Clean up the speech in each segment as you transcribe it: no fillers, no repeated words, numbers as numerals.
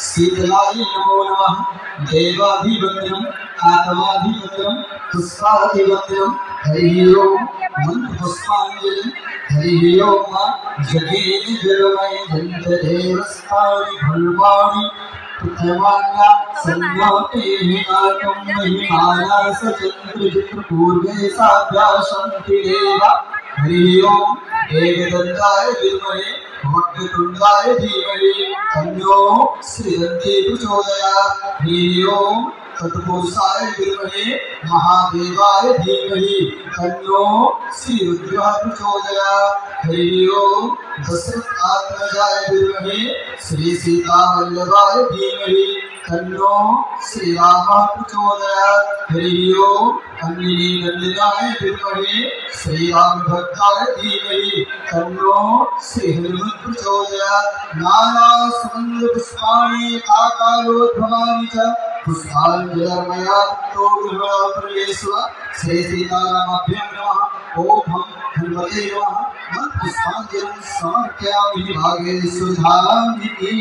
शीतलाय नमो नमः देवाधिवन्द्रम् आत्माधिवन्द्रम् पुष्पाधिवन्द्रम् हरि ओम मंत्र पुष्पांजलि हरि ओम जगेन जलमय धन्धरेवस्तानि भल्वानि पृथ्वान्या संयोते हिमाकं महिमाना सचन्द्र चित्र पूर्वे साध्यासन्ति देवा हरि ओम एकदन्ताय विद्महे वक्रतुण्डाय धीमहि तन्नो श्रीरन्ति प्रचोदयात् हरि ओम तत्पुरुषाय विद्महे महादेवाय धीमहि तन्नो श्रीरुद्रः प्रचोदयात् हरि ओम दशरथात्मजाय विद्महे श्री सीतावल्लभाय धीमहि तन्नो श्रीरामः प्रचोदयात् हरि ओम अंजनी नंदनाय विद्महे श्रीरामभद्राय धीमहि तन्नो श्रीहनुमत् प्रचोदयात् नाना सुगन्ध पुष्पाणि आकारोद्भवानि च पुष्पाञ्जलिर्मया तो प्रवेशः श्री सीतारामाभ्यां नमः ओम हनुमते नमः मत् पुष्पाञ्जलिं समर्पयामि भागे सुधामिति।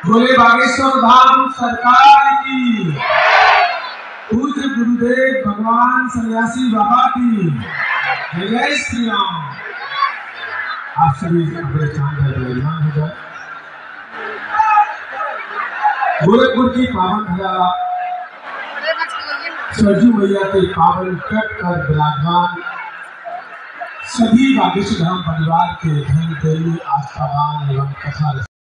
बोले बागेश्वर धाम सरकार की, पूज्य गुरुदेव भगवान सन्यासी बाबा की जय श्री राम। आप सभी अपने स्थान पर विराजमान हो जाए। गोरखपुर की पावन धरा सरजू मैया के पावन तट पर विराजमान सभी बागेश्वर धाम परिवार के धन प्रेमी आस्थावान एवं कथा